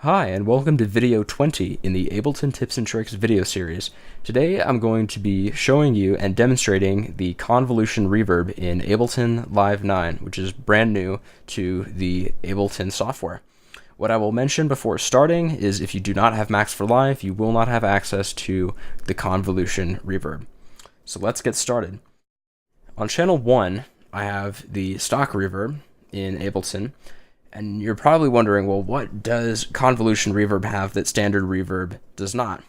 Hi, and welcome to video 20 in the Ableton Tips and Tricks video series. Today I'm going to be showing you and demonstrating the Convolution Reverb in Ableton Live 9, which is brand new to the Ableton software. What I will mention before starting is if you do not have Max for Live, you will not have access to the Convolution Reverb. So let's get started. On channel 1, I have the stock reverb in Ableton. And you're probably wondering, well, what does Convolution Reverb have that standard reverb does not?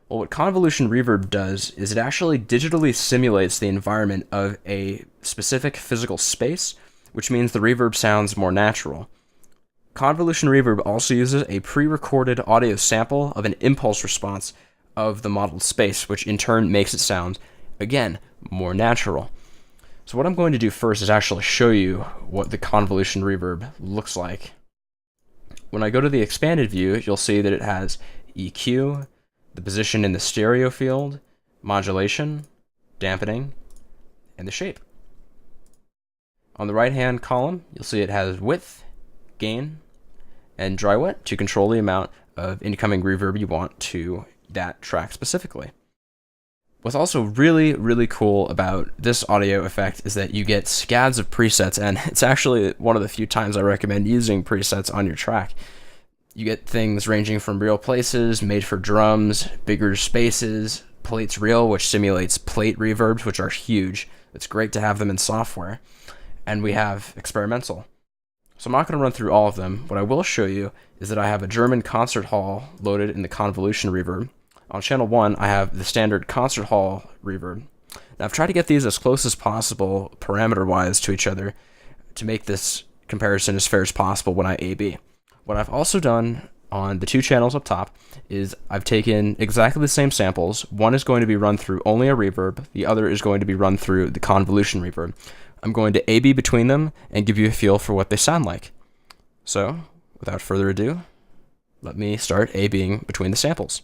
Well, what Convolution Reverb does is it actually digitally simulates the environment of a specific physical space, which means the reverb sounds more natural. Convolution Reverb also uses a pre-recorded audio sample of an impulse response of the modeled space, which in turn makes it sound, again, more natural. So what I'm going to do first is actually show you what the Convolution Reverb looks like. When I go to the expanded view, you'll see that it has EQ, the position in the stereo field, modulation, dampening, and the shape. On the right-hand column, you'll see it has width, gain, and dry wet to control the amount of incoming reverb you want to that track specifically. What's also really, really cool about this audio effect is that you get scads of presets, and it's actually one of the few times I recommend using presets on your track. You get things ranging from real places, made for drums, bigger spaces, plates real, which simulates plate reverbs, which are huge. It's great to have them in software. And we have experimental. So I'm not going to run through all of them. What I will show you is that I have a German concert hall loaded in the Convolution Reverb. On channel 1, I have the standard concert hall reverb. Now I've tried to get these as close as possible parameter-wise to each other to make this comparison as fair as possible when I A/B. What I've also done on the two channels up top is I've taken exactly the same samples. One is going to be run through only a reverb, the other is going to be run through the Convolution Reverb. I'm going to A/B between them and give you a feel for what they sound like. So, without further ado, let me start A/Bing between the samples.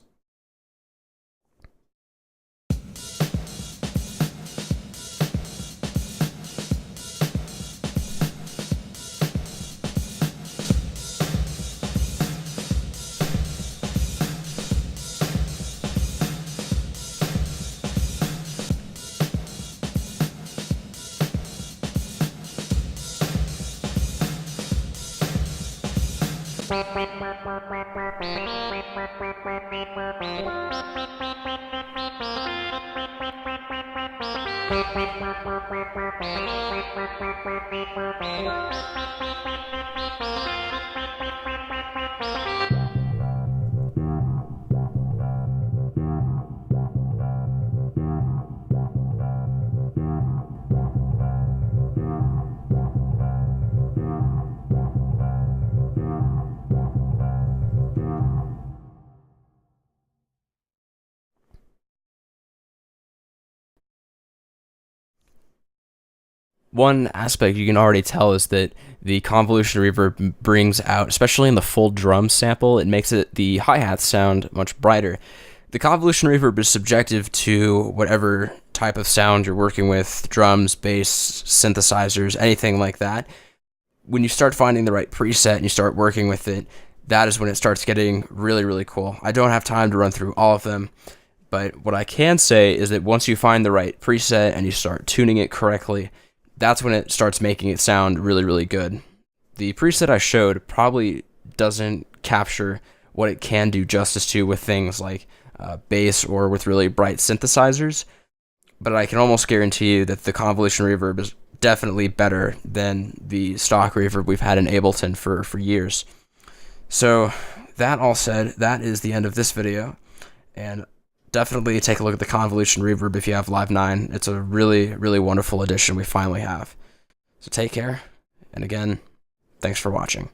One aspect you can already tell is that the Convolution Reverb brings out, especially in the full drum sample, it makes the hi-hats sound much brighter. The Convolution Reverb is subjective to whatever type of sound you're working with, drums, bass, synthesizers, anything like that. When you start finding the right preset and you start working with it, that is when it starts getting really, really cool. I don't have time to run through all of them, but what I can say is that once you find the right preset and you start tuning it correctly, that's when it starts making it sound really, really good. The preset I showed probably doesn't capture what it can do justice to with things like bass or with really bright synthesizers, but I can almost guarantee you that the Convolution Reverb is definitely better than the stock reverb we've had in Ableton for years. So that all said, that is the end of this video, and definitely take a look at the Convolution Reverb if you have Live 9. It's a really, really wonderful addition we finally have. So take care, and again, thanks for watching.